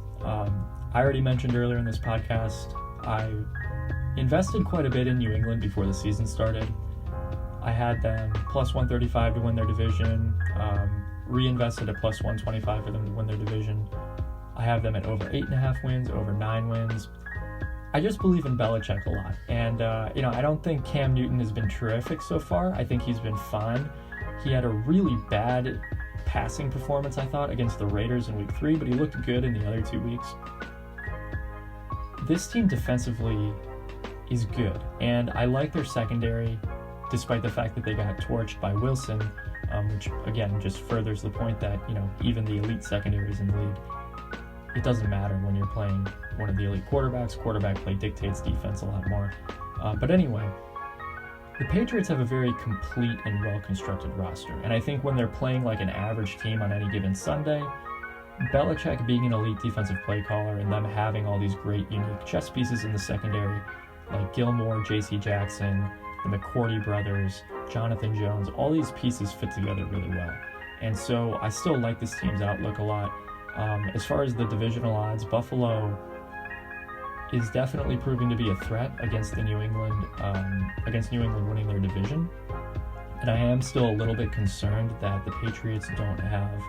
I already mentioned earlier in this podcast, I invested quite a bit in New England before the season started. I had them plus 135 to win their division, reinvested at plus 125 for them to win their division. I have them at over 8.5 wins, over 9 wins. I just believe in Belichick a lot. And, I don't think Cam Newton has been terrific so far. I think he's been fine. He had a really bad passing performance, I thought, against the Raiders in week 3, but he looked good in the other 2 weeks. This team defensively is good, and I like their secondary, despite the fact that they got torched by Wilson, which, again, just furthers the point that, even the elite secondaries in the league, it doesn't matter when you're playing one of the elite quarterbacks. Quarterback play dictates defense a lot more. But anyway, the Patriots have a very complete and well-constructed roster. And I think when they're playing like an average team on any given Sunday, Belichick being an elite defensive play caller and them having all these great unique chess pieces in the secondary, like Gilmore, J.C. Jackson, the McCourty brothers, Jonathan Jones, all these pieces fit together really well. And so I still like this team's outlook a lot. As far as the divisional odds, Buffalo is definitely proving to be a threat against New England winning their division. And I am still a little bit concerned that the Patriots don't have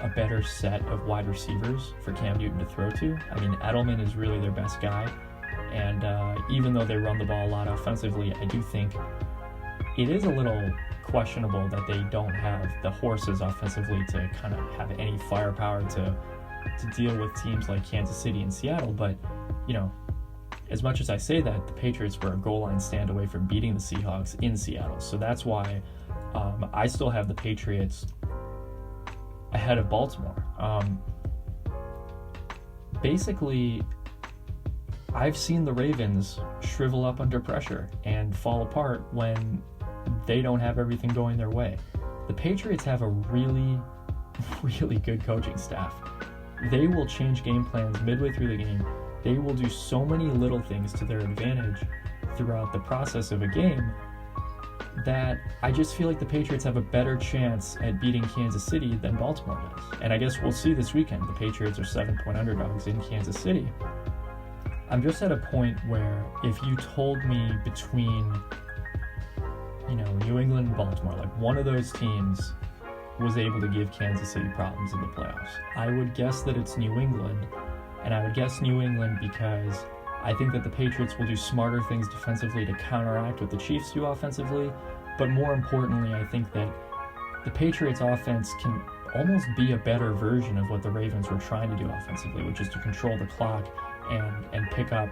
a better set of wide receivers for Cam Newton to throw to. I mean, Edelman is really their best guy. And even though they run the ball a lot offensively, I do think it is a little questionable that they don't have the horses offensively to kind of have any firepower to deal with teams like Kansas City and Seattle. But, as much as I say that, the Patriots were a goal line stand away from beating the Seahawks in Seattle. So that's why I still have the Patriots ahead of Baltimore. Basically, I've seen the Ravens shrivel up under pressure and fall apart when they don't have everything going their way. The Patriots have a really, really good coaching staff. They will change game plans midway through the game. They will do so many little things to their advantage throughout the process of a game that I just feel like the Patriots have a better chance at beating Kansas City than Baltimore does. And I guess we'll see this weekend. The Patriots are 7-point underdogs in Kansas City. I'm just at a point where if you told me between, New England and Baltimore, like one of those teams was able to give Kansas City problems in the playoffs, I would guess that it's New England. And I would guess New England because I think that the Patriots will do smarter things defensively to counteract what the Chiefs do offensively, but more importantly, I think that the Patriots offense can almost be a better version of what the Ravens were trying to do offensively, which is to control the clock and pick up,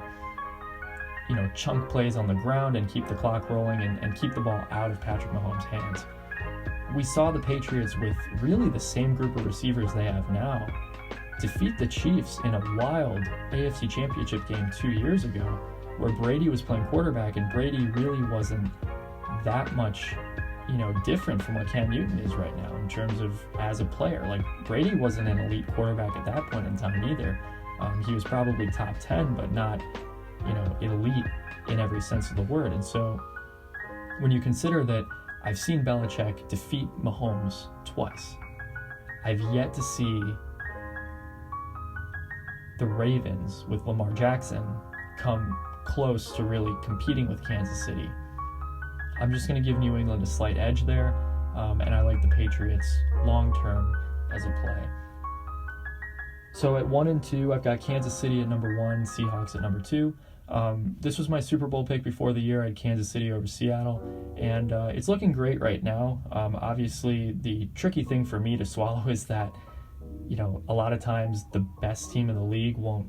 chunk plays on the ground and keep the clock rolling and keep the ball out of Patrick Mahomes' hands. We saw the Patriots with really the same group of receivers they have now defeat the Chiefs in a wild AFC Championship game 2 years ago, where Brady was playing quarterback, and Brady really wasn't that much, different from what Cam Newton is right now in terms of as a player. Like, Brady wasn't an elite quarterback at that point in time either. He was probably top 10, but not, elite in every sense of the word. And so when you consider that I've seen Belichick defeat Mahomes twice, I've yet to see the Ravens with Lamar Jackson come close to really competing with Kansas City. I'm just going to give New England a slight edge there, and I like the Patriots long-term as a play. So at 1 and 2, I've got Kansas City at number 1, Seahawks at number 2. This was my Super Bowl pick before the year. I had Kansas City over Seattle, and it's looking great right now. Obviously, the tricky thing for me to swallow is that, a lot of times the best team in the league won't,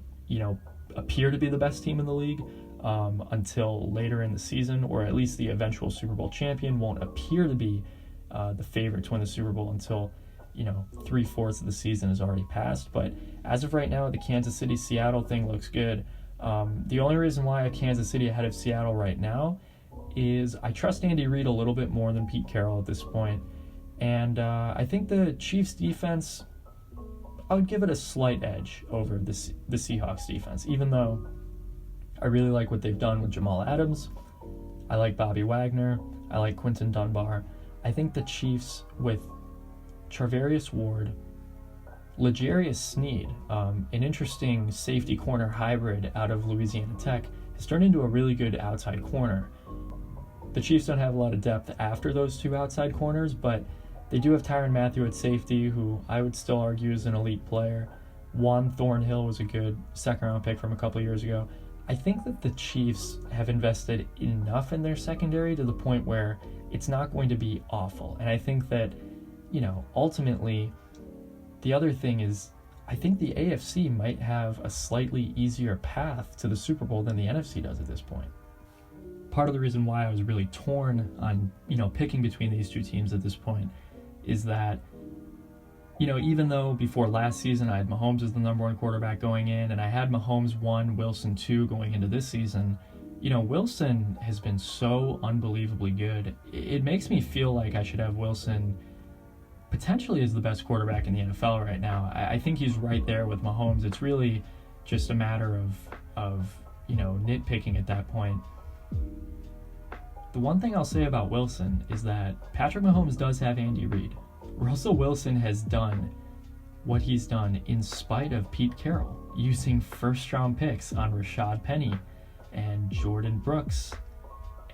appear to be the best team in the league until later in the season, or at least the eventual Super Bowl champion won't appear to be the favorite to win the Super Bowl until, 3/4 of the season has already passed. But as of right now, the Kansas City-Seattle thing looks good. The only reason why I have Kansas City ahead of Seattle right now is I trust Andy Reid a little bit more than Pete Carroll at this point. And I think the Chiefs defense, I would give it a slight edge over the Seahawks defense, even though I really like what they've done with Jamal Adams. I like Bobby Wagner. I like Quinton Dunbar. I think the Chiefs with Charvarius Ward, L'Jarius Sneed, an interesting safety corner hybrid out of Louisiana Tech, has turned into a really good outside corner. The Chiefs don't have a lot of depth after those two outside corners, but they do have Tyrann Mathieu at safety, who I would still argue is an elite player. Juan Thornhill was a good second-round pick from a couple years ago. I think that the Chiefs have invested enough in their secondary to the point where it's not going to be awful. And I think that, ultimately, the other thing is, I think the AFC might have a slightly easier path to the Super Bowl than the NFC does at this point. Part of the reason why I was really torn on, picking between these two teams at this point is that, even though before last season I had Mahomes as the number 1 quarterback going in, and I had Mahomes 1, Wilson 2 going into this season, Wilson has been so unbelievably good. It makes me feel like I should have Wilson potentially as the best quarterback in the NFL right now. I think he's right there with Mahomes. It's really just a matter of nitpicking at that point. The one thing I'll say about Wilson is that Patrick Mahomes does have Andy Reid. Russell Wilson has done what he's done in spite of Pete Carroll, using first-round picks on Rashad Penny and Jordan Brooks,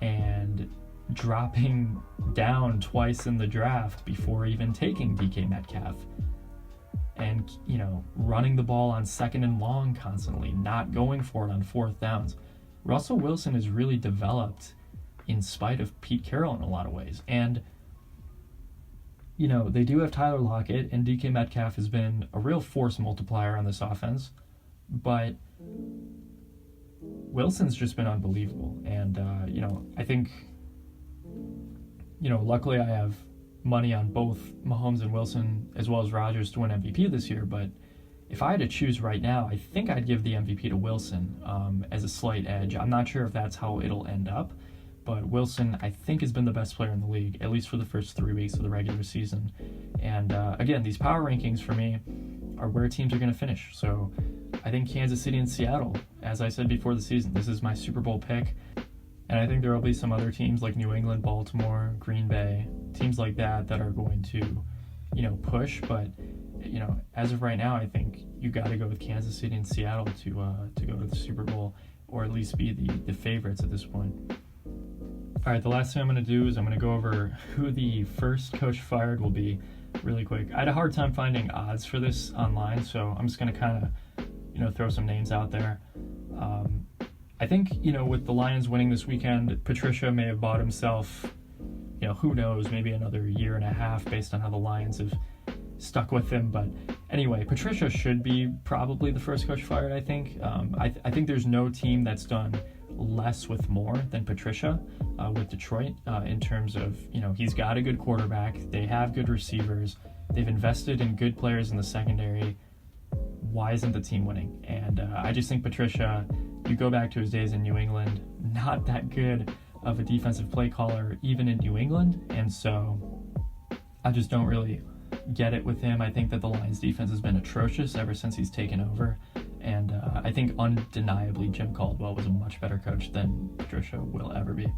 and dropping down twice in the draft before even taking DK Metcalf, and running the ball on 2nd and long constantly, not going for it on 4th downs. Russell Wilson has really developed in spite of Pete Carroll in a lot of ways. And they do have Tyler Lockett, and DK Metcalf has been a real force multiplier on this offense, but Wilson's just been unbelievable. And I think luckily I have money on both Mahomes and Wilson as well as Rodgers to win MVP this year, but if I had to choose right now, I think I'd give the MVP to Wilson as a slight edge. I'm not sure if that's how it'll end up, but Wilson, I think, has been the best player in the league, at least for the first 3 weeks of the regular season. And again, these power rankings for me are where teams are going to finish. So I think Kansas City and Seattle, as I said before the season, this is my Super Bowl pick. And I think there will be some other teams like New England, Baltimore, Green Bay, teams like that are going to, push. But, as of right now, I think you got to go with Kansas City and Seattle to go to the Super Bowl, or at least be the favorites at this point. All right, the last thing I'm going to do is I'm going to go over who the first coach fired will be really quick. I had a hard time finding odds for this online, so I'm just going to kind of, throw some names out there. I think, with the Lions winning this weekend, Patricia may have bought himself, who knows, maybe another year and a half based on how the Lions have stuck with him. But anyway, Patricia should be probably the first coach fired, I think. I think there's no team that's done less with more than Patricia with Detroit in terms of, he's got a good quarterback. They have good receivers. They've invested in good players in the secondary. Why isn't the team winning? And I just think Patricia, you go back to his days in New England, not that good of a defensive play caller even in New England. And so I just don't really get it with him. I think that the Lions defense has been atrocious ever since he's taken over. And I think undeniably Jim Caldwell was a much better coach than Patricia will ever be.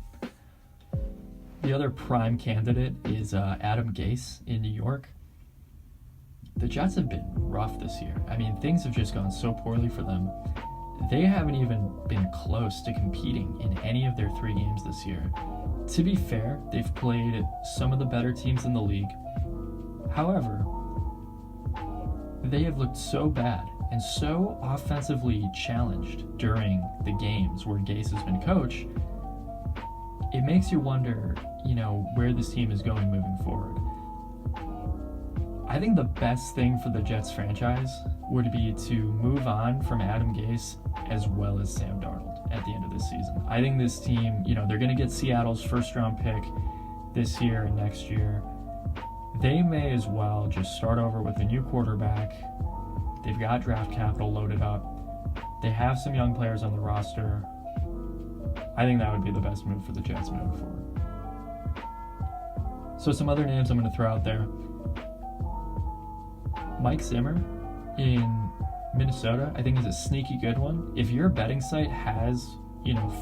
The other prime candidate is Adam Gase in New York. The Jets have been rough this year. I mean, things have just gone so poorly for them. They haven't even been close to competing in any of their 3 games this year. To be fair, they've played some of the better teams in the league. However, they have looked so bad and so offensively challenged during the games where Gase has been coach. It makes you wonder, where this team is going moving forward. I think the best thing for the Jets franchise would be to move on from Adam Gase as well as Sam Darnold at the end of this season. I think this team, they're going to get Seattle's first-round pick this year and next year. They may as well just start over with a new quarterback. They've got draft capital loaded up. They have some young players on the roster. I think that would be the best move for the Jets moving forward. So some other names I'm going to throw out there. Mike Zimmer in Minnesota, I think is a sneaky good one. If your betting site has,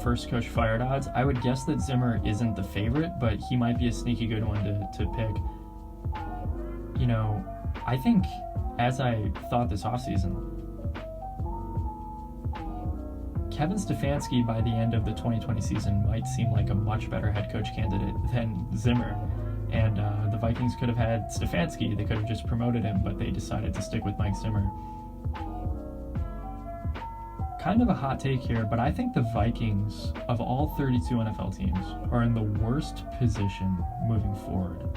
first coach fired odds, I would guess that Zimmer isn't the favorite, but he might be a sneaky good one to pick. I think as I thought this offseason, Kevin Stefanski by the end of the 2020 season might seem like a much better head coach candidate than Zimmer. And the Vikings could have had Stefanski. They could have just promoted him, but they decided to stick with Mike Zimmer. Kind of a hot take here, but I think the Vikings, of all 32 NFL teams, are in the worst position moving forward.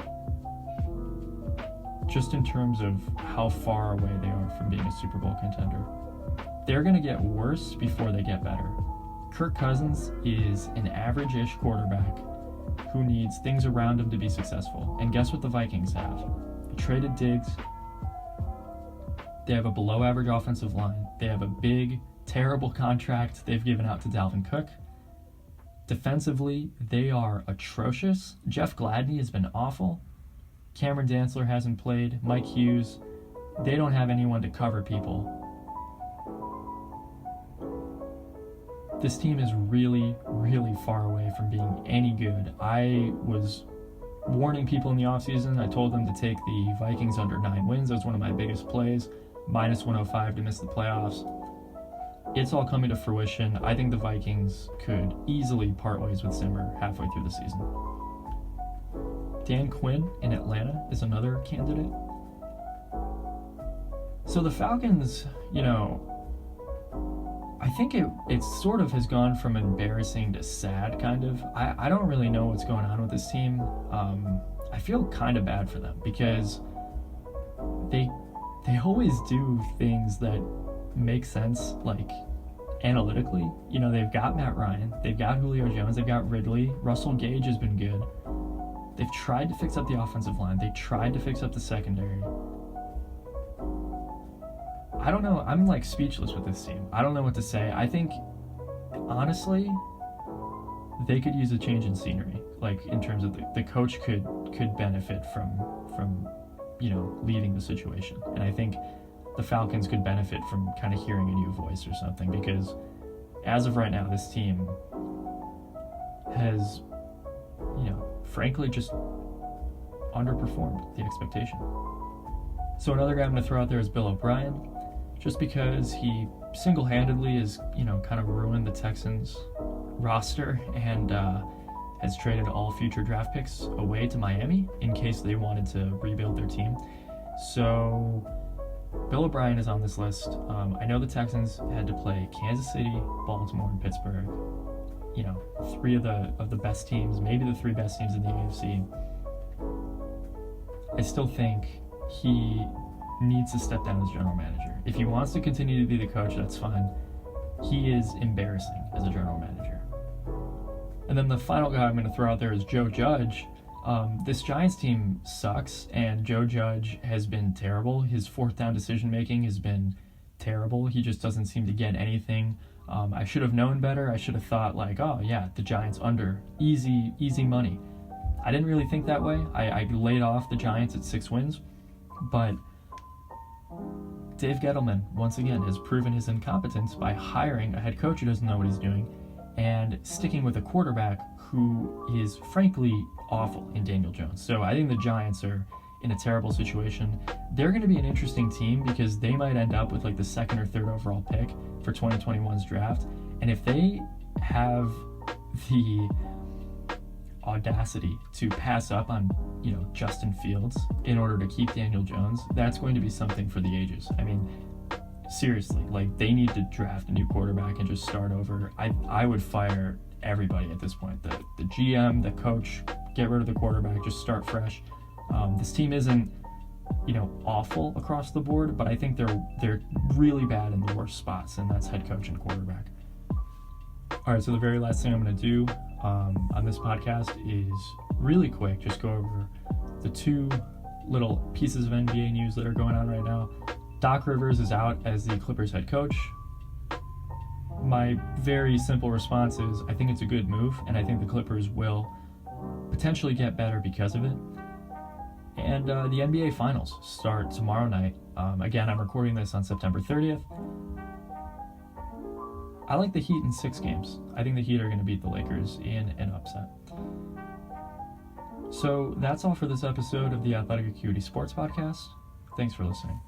Just in terms of how far away they are from being a Super Bowl contender. They're going to get worse before they get better. Kirk Cousins is an average-ish quarterback who needs things around him to be successful. And guess what the Vikings have? They traded Diggs. They have a below-average offensive line. They have a big, terrible contract they've given out to Dalvin Cook. Defensively, they are atrocious. Jeff Gladney has been awful. Cameron Dantzler hasn't played. Mike Hughes. They don't have anyone to cover people. This team is really, really far away from being any good. I was warning people in the offseason. I told them to take the Vikings under 9 wins. That was one of my biggest plays. Minus 105 to miss the playoffs. It's all coming to fruition. I think the Vikings could easily part ways with Zimmer halfway through the season. Dan Quinn in Atlanta is another candidate. So the Falcons, I think it sort of has gone from embarrassing to sad, kind of. I don't really know what's going on with this team. I feel kind of bad for them because they always do things that make sense, like analytically. They've got Matt Ryan, they've got Julio Jones, they've got Ridley. Russell Gage has been good. They've tried to fix up the offensive line. They tried to fix up the secondary. I don't know. I'm speechless with this team. I don't know what to say. I think, honestly, they could use a change in scenery. In terms of the coach could benefit from leaving the situation. And I think the Falcons could benefit from kind of hearing a new voice or something, because as of right now, this team has, frankly, just underperformed the expectation. So another guy I'm going to throw out there is Bill O'Brien, just because he single-handedly has, kind of ruined the Texans roster and has traded all future draft picks away to Miami in case they wanted to rebuild their team. So Bill O'Brien is on this list. I know the Texans had to play Kansas City, Baltimore, and Pittsburgh. You know, three of the best teams, maybe the three best teams in the AFC. I still think he needs to step down as general manager. If he wants to continue to be the coach, that's fine. He is embarrassing as a general manager. And then the final guy I'm going to throw out there is Joe Judge. This Giants team sucks, and Joe Judge has been terrible. His fourth down decision making has been terrible. He just doesn't seem to get anything. I should have known better. I should have thought like, oh yeah, the Giants under, easy money. I didn't really think that way. I laid off the Giants at 6 wins, but Dave Gettleman, once again, has proven his incompetence by hiring a head coach who doesn't know what he's doing and sticking with a quarterback who is frankly awful in Daniel Jones. So I think the Giants are in a terrible situation. They're going to be an interesting team because they might end up with like the second or third overall pick for 2021's draft. And if they have the audacity to pass up on, Justin Fields in order to keep Daniel Jones, that's going to be something for the ages. I mean, seriously, like they need to draft a new quarterback and just start over. I would fire everybody at this point. The GM, the coach, get rid of the quarterback, just start fresh. This team isn't, awful across the board, but I think they're really bad in the worst spots, and that's head coach and quarterback. All right, so the very last thing I'm going to do on this podcast is really quick, just go over the 2 little pieces of NBA news that are going on right now. Doc Rivers is out as the Clippers head coach. My very simple response is I think it's a good move, and I think the Clippers will potentially get better because of it. And the NBA Finals start tomorrow night. Again, I'm recording this on September 30th. I like the Heat in 6 games. I think the Heat are going to beat the Lakers in an upset. So that's all for this episode of the Athletic Acuity Sports Podcast. Thanks for listening.